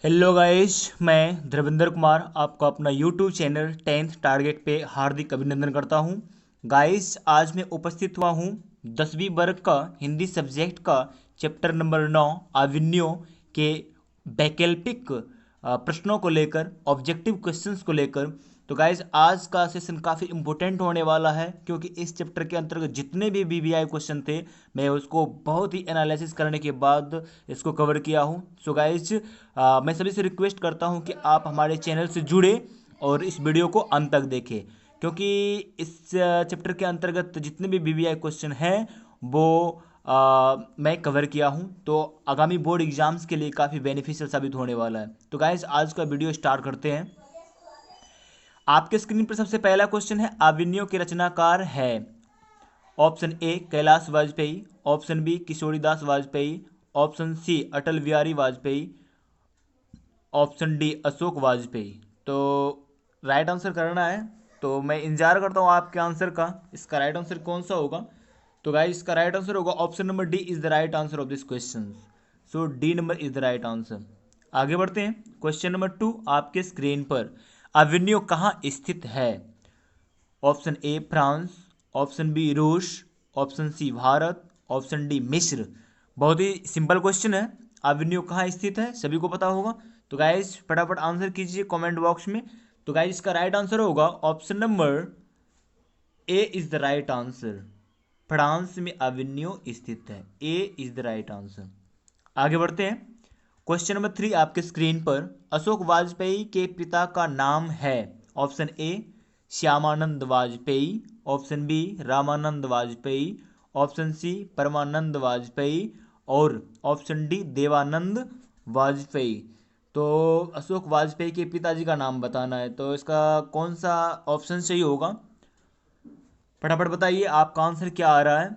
Hello guys, मैं धर्मेंद्र कुमार आपका अपना यूट्यूब चैनल 10th टारगेट पे हार्दिक अभिनंदन करता हूं। गाइस, आज मैं उपस्थित हुआ हूं 10वीं वर्ग का हिंदी सब्जेक्ट का चैप्टर नंबर 9 अभिनयों के वैकल्पिक प्रश्नों को लेकर, ऑब्जेक्टिव क्वेश्चंस को लेकर। तो गाइज, आज का सेशन काफ़ी इंपॉर्टेंट होने वाला है क्योंकि इस चैप्टर के अंतर्गत जितने भी बीबीआई क्वेश्चन थे मैं उसको बहुत ही एनालिसिस करने के बाद इसको कवर किया हूँ। सो गाइज, मैं सभी से रिक्वेस्ट करता हूँ कि आप हमारे चैनल से जुड़े और इस वीडियो को अंत तक देखें क्योंकि इस चैप्टर के अंतर्गत जितने भी बीबीआई क्वेश्चन हैं वो मैं कवर किया हूँ, तो आगामी बोर्ड एग्जाम्स के लिए काफ़ी बेनिफिशियल साबित होने वाला है। तो गाइज, आज का वीडियो स्टार्ट करते हैं। आपके स्क्रीन पर सबसे पहला क्वेश्चन है, अभिनयों के रचनाकार है। Option A Kailash Vajpayee, option B Kishoridas Vajpayee, option C Atal Bihari Vajpayee, option D Ashok Vajpayee. तो राइट आंसर करना है, तो मैं इंतजार करता हूँ आपके आंसर का। इसका राइट आंसर कौन सा होगा? तो गाइस, इसका राइट आंसर होगा option number D is the right answer of this question. So D number is the right answer. आगे बढ़ते हैं। क्वेश्चन नंबर 2 आपके स्क्रीन पर, अभिनयो कहाँ स्थित है? Option A France, option B रूस, option C Bharat, option D मिस्र। बहुत ही सिंपल क्वेश्चन है। अभिनयो कहाँ स्थित है सभी को पता होगा। तो गाइस, फटाफट आंसर कीजिए कमेंट बॉक्स में। तो गाइस, इसका राइट आंसर होगा option number A is the right answer. France में अभिनयो स्थित है। ए इज द राइट आंसर। आगे बढ़ते हैं। क्वेश्चन नंबर 3 आपके स्क्रीन पर, अशोक वाजपेयी के पिता का नाम है। Option A Shyamanand Vajpeyi, option B Ramanand Vajpeyi, option C Parmanand Vajpeyi और ऑप्शन डी देवानंद वाजपेयी। तो अशोक वाजपेयी के पिताजी का नाम बताना है, तो इसका कौन सा ऑप्शन सही होगा? फटाफट बताइए आपका आंसर क्या आ रहा है।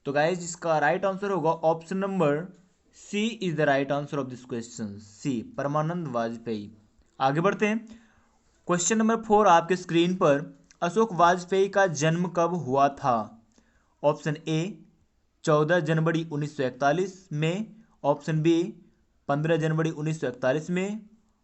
तो गाइज, इसका राइट आंसर होगा option number C is the right answer of this question, C Parmanand Vajpeyi. आगे बढ़ते हैं। क्वेश्चन नंबर 4 आपके स्क्रीन पर, अशोक वाजपेयी का जन्म कब हुआ था? ऑप्शन ए 14 जनवरी 1941 में, ऑप्शन बी 15 जनवरी 1941 में,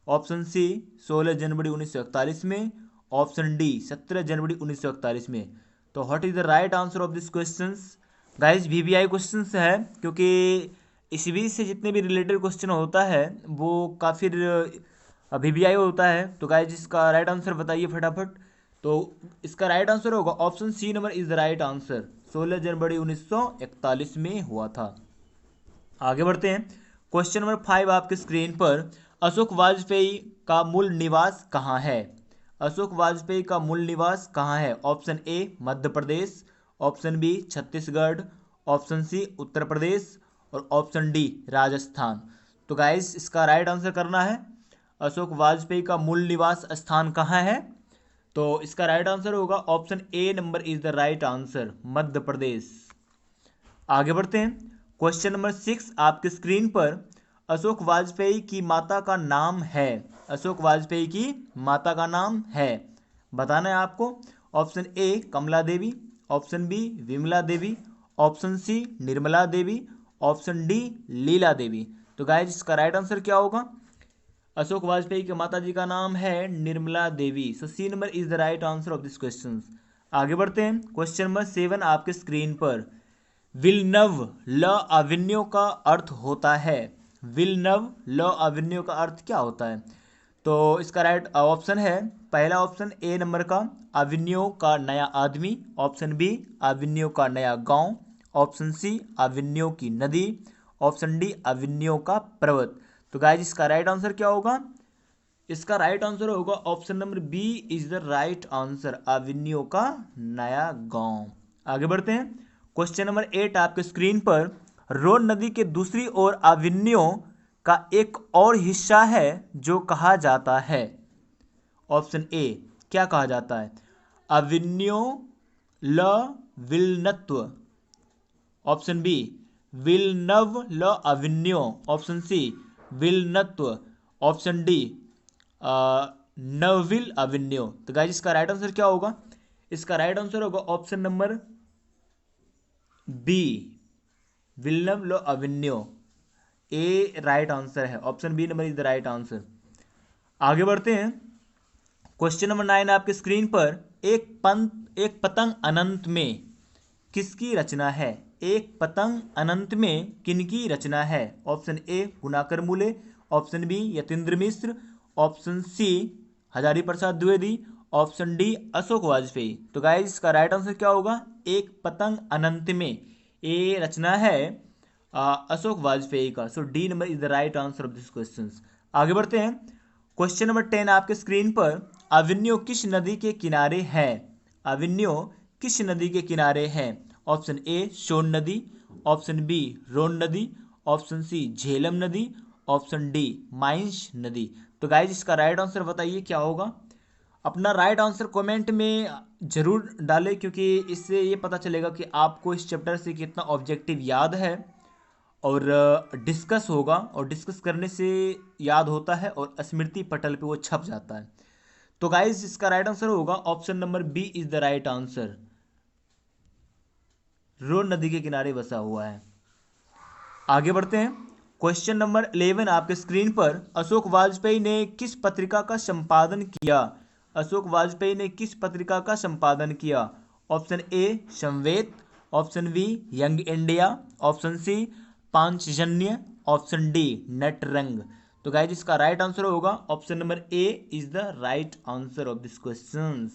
ऑप्शन सी 16 जनवरी 1941 में, ऑप्शन डी 17 जनवरी 1941 में। तो what is the right answer of this questions? Guys, VVI questions है क्योंकि ईसवी से जितने भी रिलेटेड क्वेश्चन होता है वो काफ़ी वीवीआई होता है। तो गाइस, इसका राइट आंसर बताइए फटाफट। तो इसका राइट आंसर होगा option C number is the right answer. 16 जनवरी 1941 में हुआ था। आगे बढ़ते हैं। क्वेश्चन नंबर 5 आपके स्क्रीन पर, अशोक वाजपेयी का मूल निवास कहाँ है? अशोक वाजपेयी का मूल निवास कहाँ है? Option A Madhya Pradesh, option B Chhattisgarh, option C Uttar Pradesh और ऑप्शन डी राजस्थान। तो गाइस, इसका राइट आंसर करना है। अशोक वाजपेयी का मूल निवास स्थान कहाँ है? तो इसका राइट आंसर होगा option A number is the right answer, Madhya Pradesh. आगे बढ़ते हैं। क्वेश्चन नंबर 6 आपके स्क्रीन पर, अशोक वाजपेयी की माता का नाम है। अशोक वाजपेयी की माता का नाम है, बताना है आपको। Option A Kamla Devi, option B Vimla Devi, option C Nirmala Devi, option D Leela Devi. तो गाइस, इसका राइट आंसर क्या होगा? अशोक वाजपेयी के माता जी का नाम है Nirmala Devi. So C number is the right answer of this question. आगे बढ़ते हैं। क्वेश्चन नंबर 7 आपके स्क्रीन पर, विलनव ल अभिनयों का अर्थ होता है। विलनव ल अभिनयों का अर्थ क्या होता है? तो इसका राइट ऑप्शन है, पहला ऑप्शन ए नंबर का अभिनयों का नया आदमी, ऑप्शन बी अभिनयों का नया गांव, ऑप्शन सी अभिनयों की नदी, ऑप्शन डी अभिनयों का पर्वत। तो गाइस, इसका राइट आंसर क्या होगा? इसका राइट आंसर होगा option number B is the right answer, अभिनयों का नया गांव। आगे बढ़ते हैं। क्वेश्चन नंबर 8 आपके स्क्रीन पर, रोन नदी के दूसरी ओर अभिनयों का एक और हिस्सा है जो कहा जाता है। ऑप्शन ए क्या कहा जाता है? अभिनयों ल विलनत्व, ऑप्शन बी विलनव ल अभिनयों, ऑप्शन सी विलनत्व, ऑप्शन डी नविल अभिनयों। तो गाइस, इसका राइट आंसर क्या होगा? इसका राइट आंसर होगा ऑप्शन नंबर बी विल्नम लो अभिनयों। ए राइट आंसर है, option B number is the right answer. आगे बढ़ते हैं। क्वेश्चन नंबर 9 आपके स्क्रीन पर, एक पतंग अनंत में किसकी रचना है? एक पतंग अनंत में किनकी रचना है? ऑप्शन ए गुणाकर मूले, ऑप्शन बी यतीन्द्र मिश्र, option C Hazari Prasad Dwivedi, option D Ashok Vajpayee. तो गाइस इसका राइट आंसर क्या होगा? एक पतंग अनंत में, ये रचना है अशोक वाजपेयी का। So D number is the right answer of this question. आगे बढ़ते हैं। क्वेश्चन नंबर 10 आपके स्क्रीन पर, अविन्यो किस नदी के किनारे है? अविन्यो किस नदी के किनारे है? ऑप्शन ए सोन नदी, ऑप्शन बी रोन नदी, ऑप्शन सी झेलम नदी, ऑप्शन डी माइंस नदी। तो गाइज इसका राइट आंसर बताइए क्या होगा? अपना राइट आंसर कमेंट में जरूर डालें, क्योंकि इससे ये पता चलेगा कि आपको इस चैप्टर से कितना ऑब्जेक्टिव याद है, और डिस्कस होगा, और डिस्कस करने से याद होता है और स्मृति पटल पे वो छप जाता है। तो गाइज इसका राइट आंसर होगा option number B is the right answer, Rhone नदी के किनारे बसा हुआ है। आगे बढ़ते हैं। क्वेश्चन नंबर 11 आपके स्क्रीन पर, अशोक वाजपेयी ने किस पत्रिका का संपादन किया? अशोक वाजपेयी ने किस पत्रिका का संपादन किया? Option A Samved, option B young India, option C Panchjanya, option D Natrang. तो गाइज इसका राइट आंसर होगा option number A is the right answer of this question.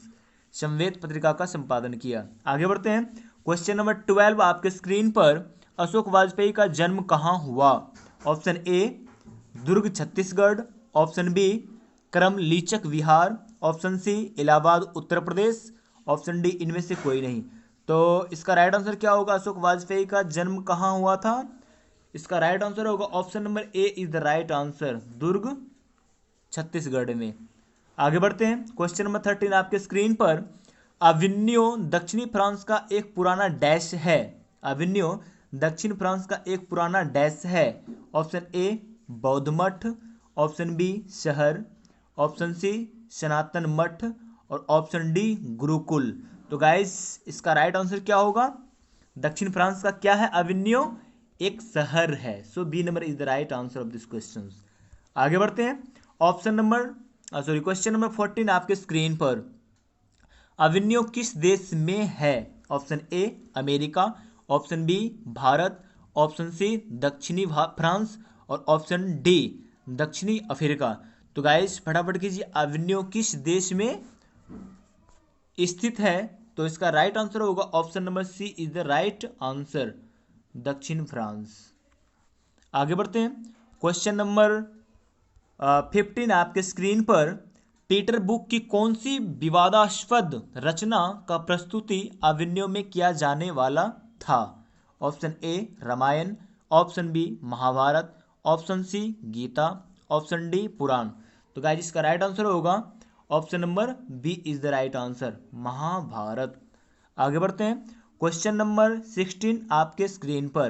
Samved पत्रिका का संपादन किया। आगे बढ़ते हैं। क्वेश्चन नंबर 12 आपके स्क्रीन पर, अशोक वाजपेयी का जन्म कहाँ हुआ? Option A Durg Chhattisgarh, option B क्रमलीचक Bihar, option C Allahabad Uttar Pradesh, option D इनमें से कोई नहीं। तो इसका राइट आंसर क्या होगा? अशोक वाजपेयी का जन्म कहाँ हुआ था? इसका राइट आंसर होगा option number A is the right answer, Durg Chhattisgarh में। आगे बढ़ते हैं। क्वेश्चन नंबर 13 आपके स्क्रीन पर, अविन्यो दक्षिणी फ्रांस का एक पुराना डैश है। अविन्यो दक्षिण फ्रांस का एक पुराना डैश है। ऑप्शन ए बौद्ध मठ, ऑप्शन बी शहर, ऑप्शन सी सनातन मठ, और ऑप्शन डी गुरुकुल। तो गाइस इसका राइट आंसर क्या होगा? दक्षिण फ्रांस का क्या है? अविन्यो एक शहर है। So B number is the right answer of this question. आगे बढ़ते हैं। क्वेश्चन नंबर 14 आपके स्क्रीन पर, अविन्यो किस देश में है? Option A America, option B Bharat, option C दक्षिणी फ्रांस, और ऑप्शन डी दक्षिणी अफ्रीका। तो गाइस फटाफट कीजिए, अविन्यो किस देश में स्थित है? तो इसका राइट आंसर होगा option number C is the right answer, दक्षिण फ्रांस। आगे बढ़ते हैं। क्वेश्चन नंबर 15 आपके स्क्रीन पर, पीटर बुक की कौन सी विवादास्पद रचना का प्रस्तुति अविन्यो में किया जाने वाला था? Option A Ramayana, option B Mahabharata, option C Gita, option D Purana. तो गाइस इसका राइट आंसर होगा option number B is the right answer, Mahabharata. आगे बढ़ते हैं। क्वेश्चन नंबर 16 आपके स्क्रीन पर,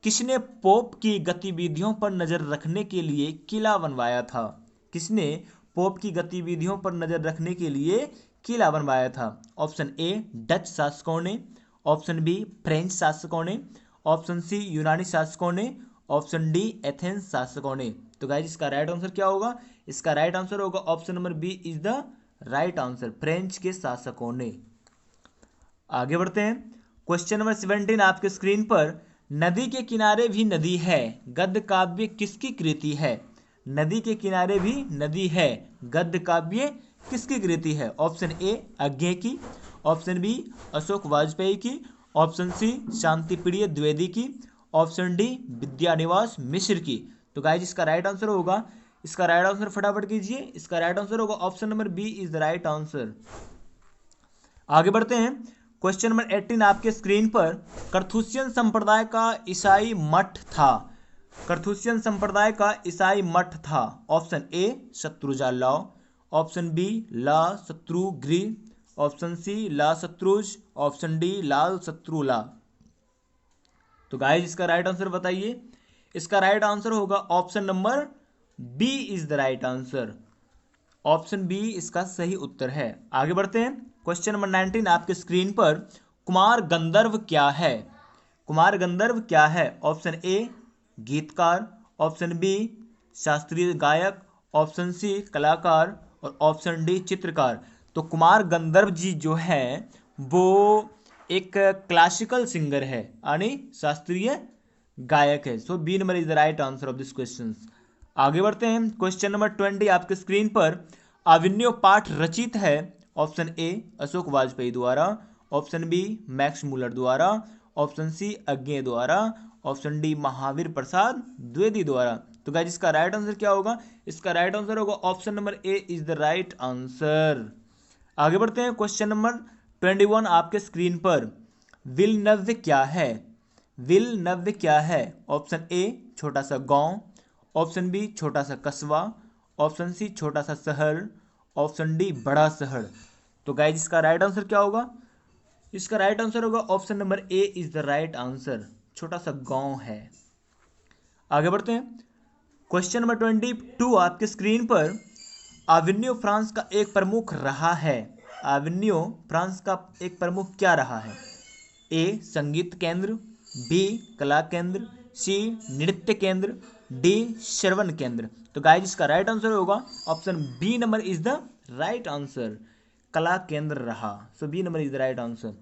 किसने पोप की गतिविधियों पर नजर रखने के लिए किला बनवाया था? किसने पोप की गतिविधियों पर नजर रखने के लिए किला बनवाया था? ऑप्शन ए डच शासकों ने, ऑप्शन बी फ्रेंच शासकों ने, ऑप्शन सी यूनानी शासकों ने, ऑप्शन डी एथेंस शासकों ने। तो गाइस इसका राइट आंसर क्या होगा? इसका राइट आंसर होगा option number B is the right answer, French के शासकों ने। आगे बढ़ते हैं। क्वेश्चन नंबर 17 आपके स्क्रीन पर, नदी के किनारे भी नदी है गद्य काव्य किसकी कृति है? नदी के किनारे भी नदी है गद्य काव्य किसकी कृति है? ऑप्शन ए अज्ञे की, ऑप्शन बी अशोक वाजपेयी की, ऑप्शन सी शांति प्रिय द्विवेदी की, ऑप्शन डी विद्यानिवास मिश्र की। तो गाइस इसका राइट आंसर होगा, इसका राइट आंसर फटाफट कीजिए, इसका राइट आंसर होगा option number B is the right answer. आगे बढ़ते हैं। क्वेश्चन नंबर 18 आपके स्क्रीन पर, करथुसियन संप्रदाय का ईसाई मठ था। करथुसियन संप्रदाय का ईसाई मठ था। ऑप्शन ए शत्रुजा लॉ, ऑप्शन बी ला शत्रुघ्रि, ऑप्शन सी ला शत्रुज, ऑप्शन डी लाल शत्रुला। तो गाइस इसका राइट आंसर बताइए। इसका राइट आंसर होगा option number B is the right answer, option B इसका सही उत्तर है। आगे बढ़ते हैं। क्वेश्चन नंबर 19 आपके स्क्रीन पर, कुमार गंधर्व क्या है? कुमार गंधर्व क्या है? ऑप्शन ए गीतकार, ऑप्शन बी शास्त्रीय गायक, ऑप्शन सी कलाकार और ऑप्शन डी चित्रकार। तो कुमार गंधर्व जी जो है वो एक क्लासिकल सिंगर है यानी शास्त्रीय गायक है। So B number is the right answer of this question. आगे बढ़ते हैं। क्वेश्चन नंबर 20 आपके स्क्रीन पर। अभिनव पाठ रचित है ऑप्शन ए अशोक वाजपेयी द्वारा, ऑप्शन बी मैक्स मूलर द्वारा, ऑप्शन सी अज्ञे द्वारा, ऑप्शन डी महावीर प्रसाद द्विवेदी द्वारा। तो गाइस इसका राइट आंसर क्या होगा? इसका राइट आंसर होगा option number A is the right answer. आगे बढ़ते हैं। क्वेश्चन नंबर 21 आपके स्क्रीन पर। विल नव्य क्या है? विल नव्य क्या है? ऑप्शन ए छोटा सा गांव, ऑप्शन बी छोटा सा कस्बा, ऑप्शन सी छोटा सा शहर, ऑप्शन डी बड़ा शहर। तो गाइस इसका राइट आंसर क्या होगा? इसका राइट आंसर होगा option number A is the right answer, छोटा सा गांव है। आगे बढ़ते हैं। क्वेश्चन नंबर 22 आपके स्क्रीन पर। अभिनव फ्रांस का एक प्रमुख रहा है। अभिनव फ्रांस का एक प्रमुख क्या रहा है? ए संगीत केंद्र, बी कला केंद्र, सी नृत्य केंद्र, डी श्रवण केंद्र। तो गाइस इसका राइट आंसर होगा option B number is the right answer, कला केंद्र रहा। So B number is the right answer.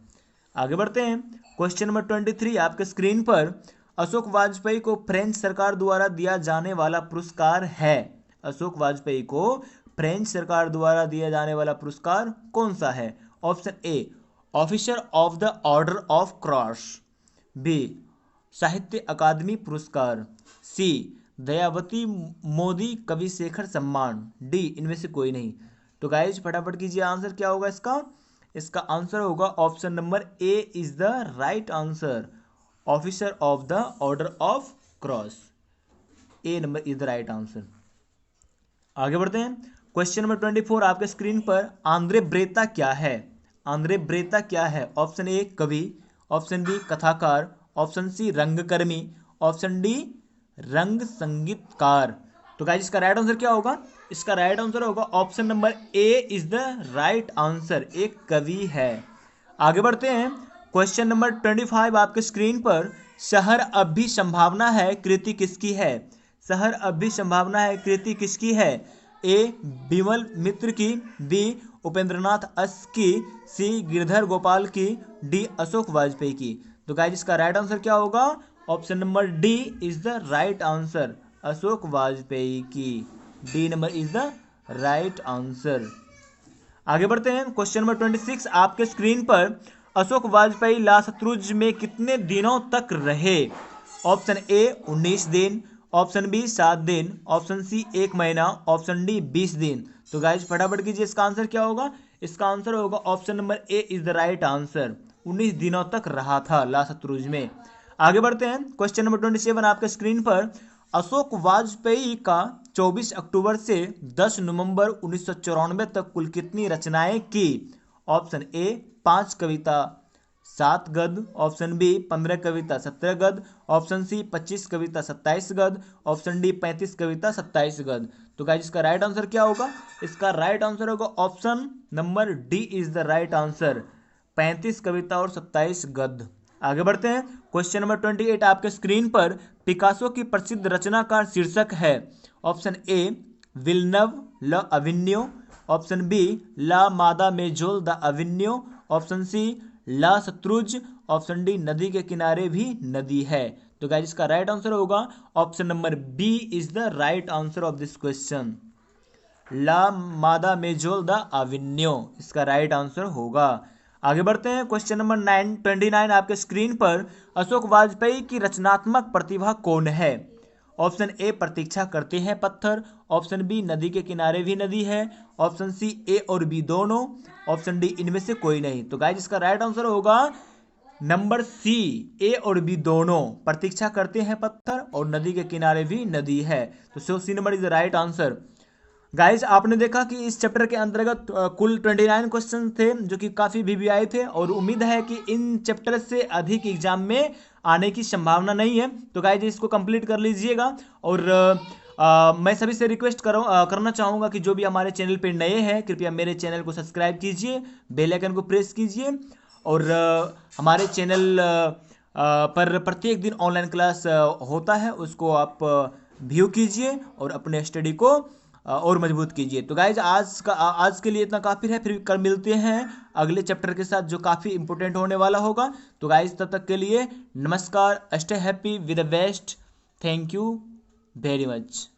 आगे बढ़ते हैं। क्वेश्चन नंबर 23 आपके स्क्रीन पर। अशोक वाजपेयी को फ्रेंच सरकार द्वारा दिया जाने वाला पुरस्कार है। अशोक वाजपेयी को फ्रेंच सरकार द्वारा दिया जाने वाला पुरस्कार कौन सा है? Option A officer of the order of cross, B Sahitya Akademi पुरस्कार, सी दयावती मोदी कवि शेखर सम्मान, डी इनमें से कोई नहीं। तो गाइज फटाफट कीजिए, आंसर क्या होगा इसका? इसका आंसर होगा option number A is the right answer, officer of the order of cross. A number is the right answer. आगे बढ़ते हैं। क्वेश्चन नंबर 24 आपके स्क्रीन पर। आंद्रे ब्रेता क्या है? आंद्रे ब्रेता क्या है? ऑप्शन ए कवि, ऑप्शन बी कथाकार, ऑप्शन सी रंगकर्मी, ऑप्शन डी रंग संगीतकार। तो गाइस इसका राइट आंसर क्या होगा? इसका राइट आंसर होगा option number A is the right answer, एक कवि है। आगे बढ़ते हैं। क्वेश्चन नंबर 25 आपके स्क्रीन पर। शहर अब भी संभावना है कृति किसकी है? शहर अब भी संभावना है कृति किसकी है? ए बिमल मित्र की, बी उपेंद्रनाथ अस की, सी गिरधर गोपाल की, डी अशोक वाजपेयी की। तो गाइस इसका राइट आंसर क्या होगा? Option number D is the right answer, Ashok Vajpeyi की। D number is the right answer. आगे बढ़ते हैं। क्वेश्चन नंबर 26 आपके स्क्रीन पर। अशोक वाजपेयी लासत्रुज में कितने दिनों तक रहे? ऑप्शन ए 19 दिन, ऑप्शन बी 7 दिन, ऑप्शन सी 1 महीना, ऑप्शन डी 20 दिन। तो गाइज फटाफट कीजिए, इसका आंसर क्या होगा? इसका आंसर होगा option number A is the right answer, 19 दिनों तक रहा था लासत्रुज में। आगे बढ़ते हैं। क्वेश्चन नंबर 27 आपके स्क्रीन पर। अशोक वाजपेयी का 24 अक्टूबर से 10 नवंबर 1994 तक कुल कितनी रचनाएं की? ऑप्शन ए 5 कविता 7 गद्य, ऑप्शन बी 15 कविता 17 गद्य, ऑप्शन सी 25 कविता 27 गद्य, ऑप्शन डी 35 कविता 27 गद्य। तो गाइस इसका राइट आंसर क्या होगा? इसका राइट आंसर होगा option number D is the right answer, 35 कविता और 27 गद्य। आगे बढ़ते हैं। क्वेश्चन नंबर 28 आपके स्क्रीन पर। पिकासो की प्रसिद्ध रचना का शीर्षक है। ऑप्शन ए विलनव ल अविन्यो, ऑप्शन बी ला मादा मेजोल द अविन्यो, ऑप्शन सी ला शत्रुज, ऑप्शन डी नदी के किनारे भी नदी है। तो गाइस इसका राइट आंसर होगा option number B is the right answer of this question, ला मादा मेजोल द अविन्यो इसका राइट आंसर होगा। आगे बढ़ते हैं। क्वेश्चन नंबर 29 आपके स्क्रीन पर। अशोक वाजपेयी की रचनात्मक प्रतिभा कौन है? ऑप्शन ए प्रतीक्षा करते हैं पत्थर, ऑप्शन बी नदी के किनारे भी नदी है, ऑप्शन सी ए और बी दोनों, ऑप्शन डी इनमें से कोई नहीं। तो गाइस इसका राइट आंसर होगा नंबर सी, ए और बी दोनों, प्रतीक्षा करते हैं पत्थर और नदी के किनारे भी नदी है। तो C number is the right answer. Guys आपने देखा कि इस चैप्टर के अंतर्गत कुल 29 क्वेश्चन थे जो कि काफ़ी वीवीआई थे, और उम्मीद है कि इन चैप्टर से अधिक एग्जाम में आने की संभावना नहीं है। तो गाइस इसको कंप्लीट कर लीजिएगा। और मैं सभी से रिक्वेस्ट करना चाहूँगा कि जो भी हमारे चैनल पे नए हैं कृपया मेरे चैनल को सब्सक्राइब कीजिए, बेल आइकन को प्रेस कीजिए, और हमारे चैनल पर प्रत्येक दिन ऑनलाइन क्लास होता है, उसको आप व्यू कीजिए और अपने स्टडी को और मजबूत कीजिए। तो गाइज आज के लिए इतना काफ़ी है, फिर कल मिलते हैं अगले चैप्टर के साथ जो काफ़ी इंपॉर्टेंट होने वाला होगा। तो गाइज तब तक के लिए नमस्कार, stay happy with the best, thank you very much.